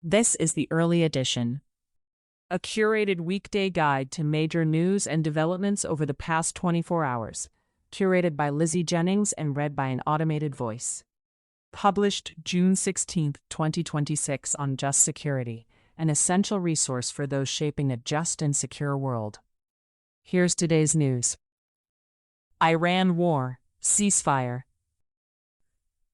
This is the early edition, a curated weekday guide to major news and developments over the past 24 hours, curated by Lizzie Jennings and read by an automated voice. Published June 16, 2026 on Just Security, an essential resource for those shaping a just and secure world. Here's today's news. Iran war, ceasefire.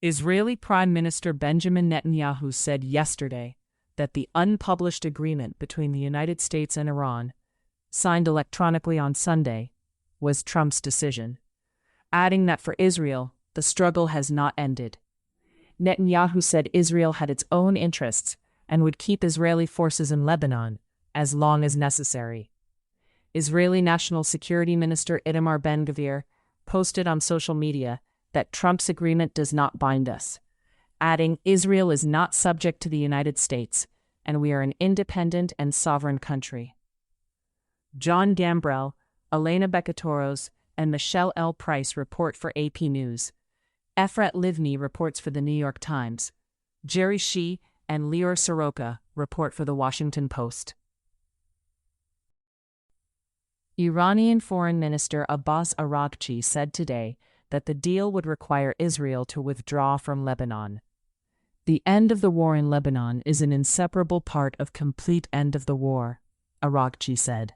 Israeli Prime Minister Benjamin Netanyahu said yesterday that the unpublished agreement between the United States and Iran, signed electronically on Sunday, was Trump's decision, adding that for Israel, the struggle has not ended. Netanyahu said Israel had its own interests and would keep Israeli forces in Lebanon as long as necessary. Israeli National Security Minister Itamar Ben-Gvir posted on social media that Trump's agreement does not bind us, adding, Israel is not subject to the United States, and we are an independent and sovereign country. John Gambrell, Elena Bekatoros, and Michelle L. Price report for AP News. Efrat Livni reports for The New York Times. Jerry Shih and Lior Soroka report for The Washington Post. Iranian Foreign Minister Abbas Araghchi said today that the deal would require Israel to withdraw from Lebanon. The end of the war in Lebanon is an inseparable part of complete end of the war, Araghchi said.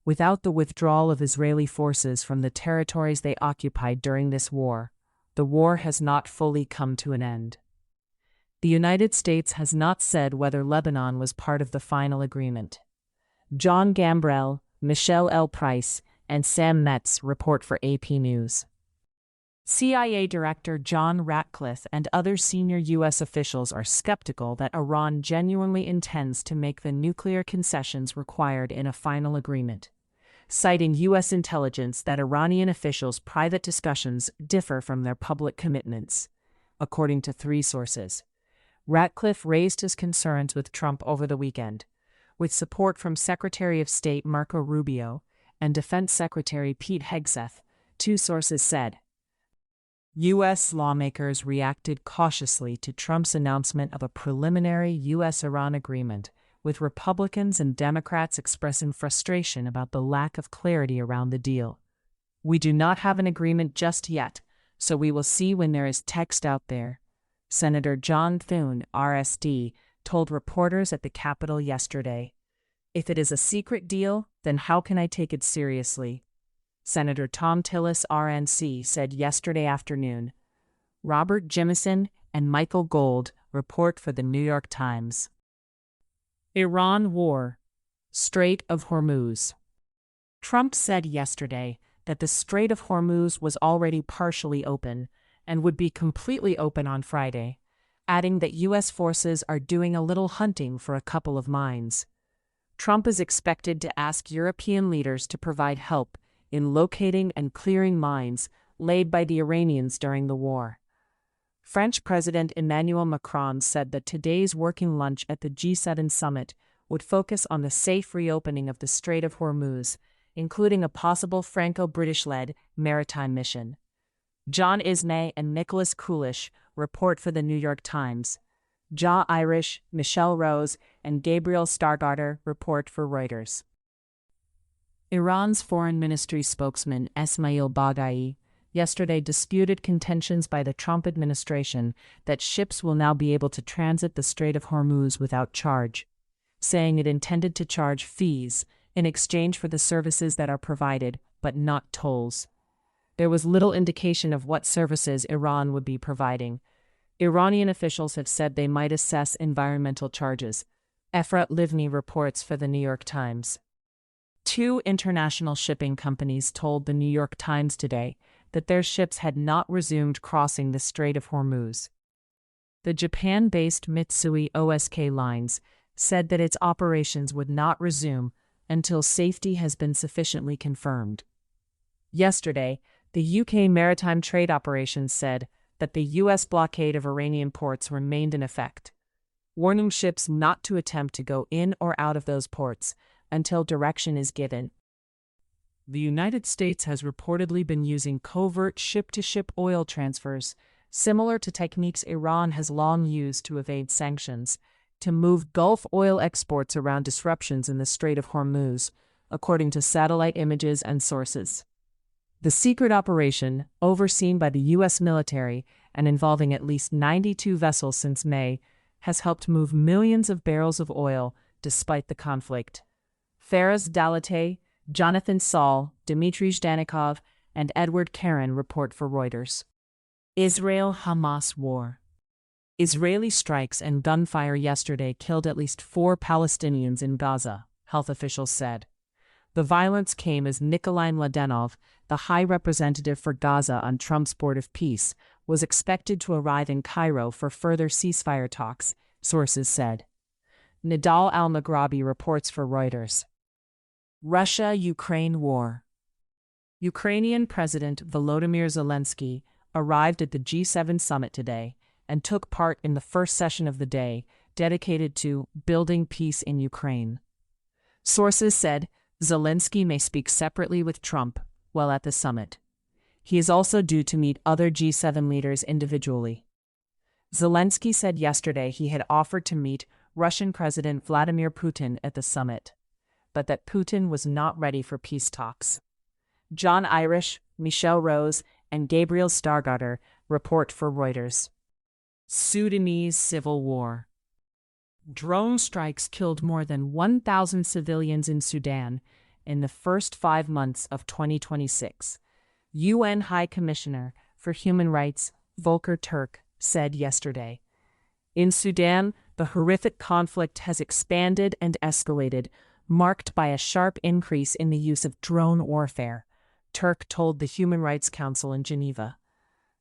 Without the withdrawal of Israeli forces from the territories they occupied during this war, the war has not fully come to an end. The United States has not said whether Lebanon was part of the final agreement. John Gambrell, Michelle L. Price, and Sam Metz report for AP News. CIA Director John Ratcliffe and other senior U.S. officials are skeptical that Iran genuinely intends to make the nuclear concessions required in a final agreement, citing U.S. intelligence that Iranian officials' private discussions differ from their public commitments, according to three sources. Ratcliffe raised his concerns with Trump over the weekend, with support from Secretary of State Marco Rubio and Defense Secretary Pete Hegseth, two sources said. U.S. lawmakers reacted cautiously to Trump's announcement of a preliminary U.S.-Iran agreement, with Republicans and Democrats expressing frustration about the lack of clarity around the deal. We do not have an agreement just yet, so we will see when there is text out there, Senator John Thune, RSD, told reporters at the Capitol yesterday. If it is a secret deal, then how can I take it seriously? Senator Tom Tillis, RNC, said yesterday afternoon. Robert Jimison and Michael Gold report for The New York Times. Iran war, Strait of Hormuz. Trump said yesterday that the Strait of Hormuz was already partially open and would be completely open on Friday, adding that U.S. forces are doing a little hunting for a couple of mines. Trump is expected to ask European leaders to provide help in locating and clearing mines laid by the Iranians during the war. French President Emmanuel Macron said that today's working lunch at the G7 summit would focus on the safe reopening of the Strait of Hormuz, including a possible Franco-British-led maritime mission. John Ismay and Nicholas Coolish report for The New York Times. Ja Irish, Michelle Rose, and Gabriel Stargarder report for Reuters. Iran's foreign ministry spokesman Esmail Baghai yesterday disputed contentions by the Trump administration that ships will now be able to transit the Strait of Hormuz without charge, saying it intended to charge fees in exchange for the services that are provided, but not tolls. There was little indication of what services Iran would be providing. Iranian officials have said they might assess environmental charges. Efrat Livni reports for The New York Times. Two international shipping companies told The New York Times today that their ships had not resumed crossing the Strait of Hormuz. The Japan-based Mitsui O.S.K. Lines said that its operations would not resume until safety has been sufficiently confirmed. Yesterday, the UK Maritime Trade Operations said that the U.S. blockade of Iranian ports remained in effect, warning ships not to attempt to go in or out of those ports until direction is given. The United States has reportedly been using covert ship-to-ship oil transfers, similar to techniques Iran has long used to evade sanctions, to move Gulf oil exports around disruptions in the Strait of Hormuz, according to satellite images and sources. The secret operation, overseen by the U.S. military and involving at least 92 vessels since May, has helped move millions of barrels of oil despite the conflict. Faraz Dalatay, Jonathan Saul, Dmitry Zhdanikov, and Edward Karen report for Reuters. Israel-Hamas war. Israeli strikes and gunfire yesterday killed at least 4 Palestinians in Gaza, health officials said. The violence came as Nikolai Mladenov, the High Representative for Gaza on Trump's Board of Peace, was expected to arrive in Cairo for further ceasefire talks, sources said. Nidal al-Maghrabi reports for Reuters. Russia-Ukraine war. Ukrainian President Volodymyr Zelensky arrived at the G7 summit today and took part in the first session of the day dedicated to building peace in Ukraine. Sources said Zelensky may speak separately with Trump while at the summit. He is also due to meet other G7 leaders individually. Zelensky said yesterday he had offered to meet Russian President Vladimir Putin at the summit, but that Putin was not ready for peace talks. John Irish, Michelle Rose, and Gabriel Stargarder report for Reuters. Sudanese civil war. Drone strikes killed more than 1,000 civilians in Sudan in the first 5 months of 2026, UN High Commissioner for Human Rights Volker Turk said yesterday. In Sudan, the horrific conflict has expanded and escalated, marked by a sharp increase in the use of drone warfare, Turk told the Human Rights Council in Geneva.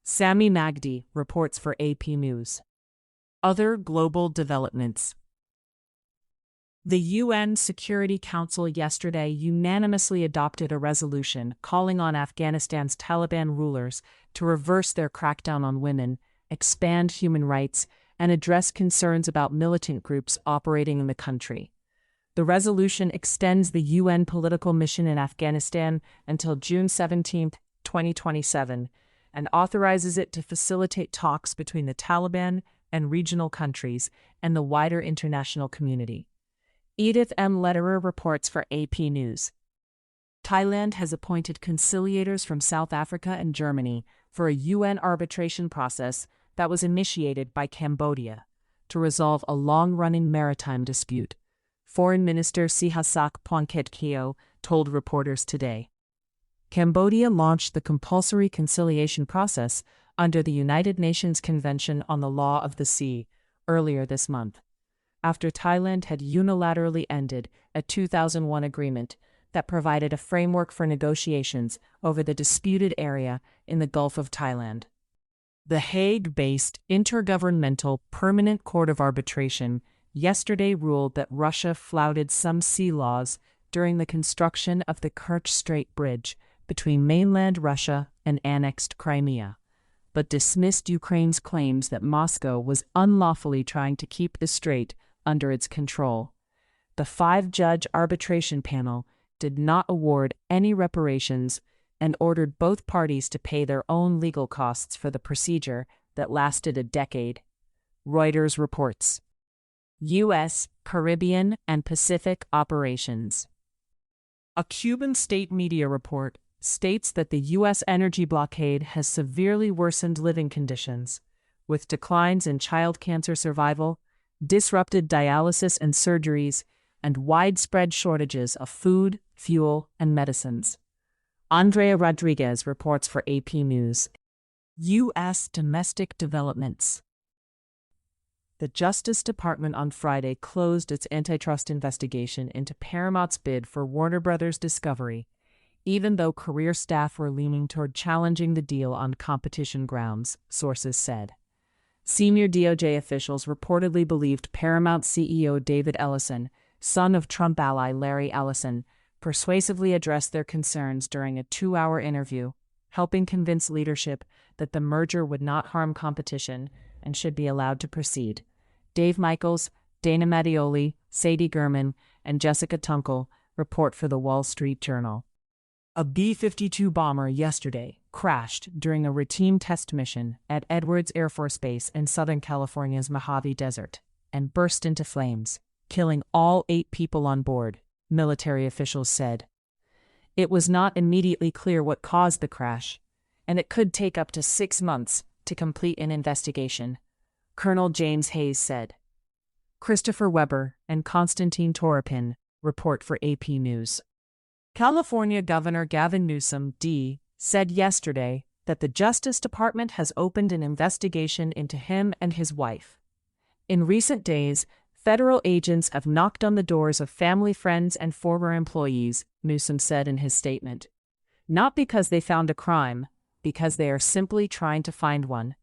Sami Magdi reports for AP News. Other global developments. The UN Security Council yesterday unanimously adopted a resolution calling on Afghanistan's Taliban rulers to reverse their crackdown on women, expand human rights, and address concerns about militant groups operating in the country. The resolution extends the UN political mission in Afghanistan until June 17, 2027, and authorizes it to facilitate talks between the Taliban and regional countries and the wider international community. Edith M. Lederer reports for AP News. Thailand has appointed conciliators from South Africa and Germany for a UN arbitration process that was initiated by Cambodia to resolve a long-running maritime dispute, Foreign Minister Sihasak Pongkhetkeo told reporters today. Cambodia launched the compulsory conciliation process under the United Nations Convention on the Law of the Sea earlier this month, after Thailand had unilaterally ended a 2001 agreement that provided a framework for negotiations over the disputed area in the Gulf of Thailand. The Hague-based Intergovernmental Permanent Court of Arbitration yesterday ruled that Russia flouted some sea laws during the construction of the Kerch Strait Bridge between mainland Russia and annexed Crimea, but dismissed Ukraine's claims that Moscow was unlawfully trying to keep the strait under its control. The 5-judge arbitration panel did not award any reparations and ordered both parties to pay their own legal costs for the procedure that lasted a decade. Reuters reports. U.S., Caribbean, and Pacific operations. A Cuban state media report states that the U.S. energy blockade has severely worsened living conditions, with declines in child cancer survival, disrupted dialysis and surgeries, and widespread shortages of food, fuel, and medicines. Andrea Rodriguez reports for AP News. U.S. domestic developments. The Justice Department on Friday closed its antitrust investigation into Paramount's bid for Warner Bros. Discovery, even though career staff were leaning toward challenging the deal on competition grounds, sources said. Senior DOJ officials reportedly believed Paramount CEO David Ellison, son of Trump ally Larry Ellison, persuasively addressed their concerns during a 2-hour interview, helping convince leadership that the merger would not harm competition and should be allowed to proceed. Dave Michaels, Dana Mattioli, Sadie Gurman, and Jessica Tunkel report for the Wall Street Journal. A B-52 bomber yesterday crashed during a routine test mission at Edwards Air Force Base in Southern California's Mojave Desert. and burst into flames, killing all 8 people on board, military officials said. It was not immediately clear what caused the crash, and it could take up to 6 months to complete an investigation, Colonel James Hayes said. Christopher Weber and Konstantin Toropin report for AP News. California Governor Gavin Newsom, D., said yesterday that the Justice Department has opened an investigation into him and his wife. In recent days, federal agents have knocked on the doors of family, friends, and former employees, Newsom said in his statement. Not because they found a crime, because they are simply trying to find one.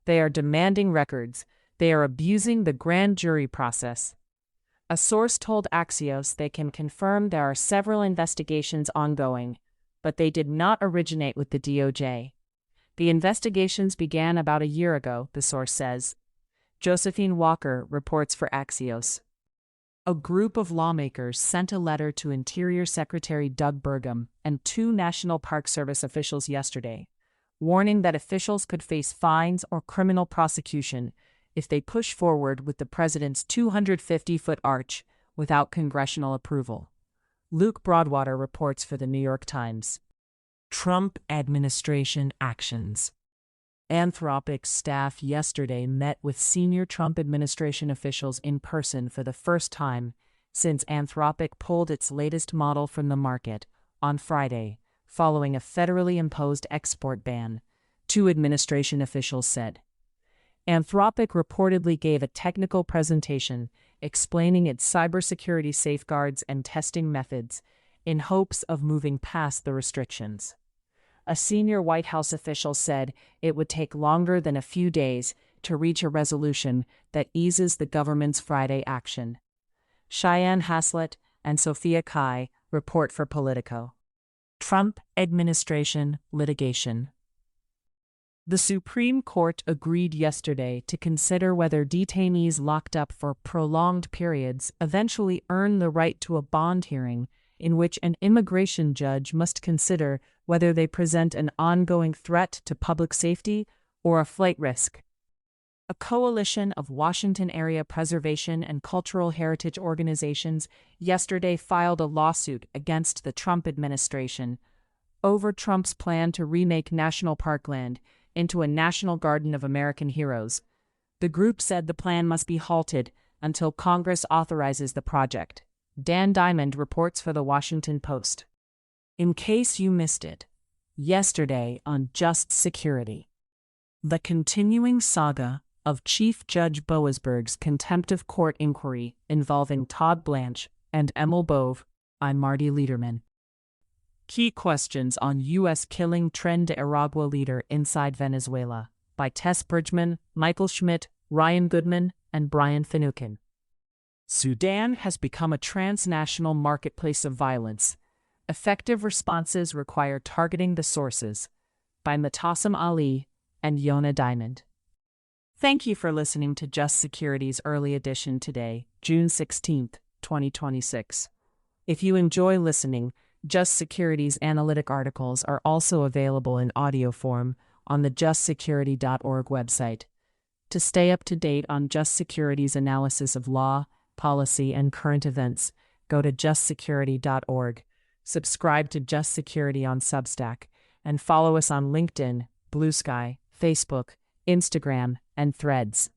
They are demanding records. They are abusing the grand jury process. A source told Axios they can confirm there are several investigations ongoing, but they did not originate with the DOJ. The investigations began about a year ago, the source says. Josephine Walker reports for Axios. A group of lawmakers sent a letter to Interior Secretary Doug Burgum and 2 National Park Service officials yesterday, warning that officials could face fines or criminal prosecution if they push forward with the president's 250-foot arch without congressional approval. Luke Broadwater reports for the New York Times. Trump administration actions. Anthropic's staff yesterday met with senior Trump administration officials in person for the first time since Anthropic pulled its latest model from the market on Friday, following a federally imposed export ban, 2 administration officials said. Anthropic reportedly gave a technical presentation explaining its cybersecurity safeguards and testing methods in hopes of moving past the restrictions. A senior White House official said it would take longer than a few days to reach a resolution that eases the government's Friday action. Cheyenne Haslett and Sophia Kai report for Politico. Trump administration litigation. The Supreme Court agreed yesterday to consider whether detainees locked up for prolonged periods eventually earn the right to a bond hearing in which an immigration judge must consider whether they present an ongoing threat to public safety or a flight risk. A coalition of Washington area preservation and cultural heritage organizations yesterday filed a lawsuit against the Trump administration over Trump's plan to remake national parkland into a National Garden of American Heroes. The group said the plan must be halted until Congress authorizes the project. Dan Diamond reports for The Washington Post. In case you missed it, yesterday on Just Security. The continuing saga of Chief Judge Boasberg's contempt of court inquiry involving Todd Blanche and Emil Bove. I'm Marty Lederman. Key questions on U.S. killing trend Aragua leader inside Venezuela by Tess Bridgman, Michael Schmidt, Ryan Goodman, and Brian Finucane. Sudan has become a transnational marketplace of violence. Effective responses require targeting the sources by Mutasim Ali and Yona Diamond. Thank you for listening to Just Security's early edition today, June 16, 2026. If you enjoy listening, Just Security's analytic articles are also available in audio form on the justsecurity.org website. To stay up to date on Just Security's analysis of law, policy, and current events, go to justsecurity.org, subscribe to Just Security on Substack, and follow us on LinkedIn, Blue Sky, Facebook, Instagram, and Threads.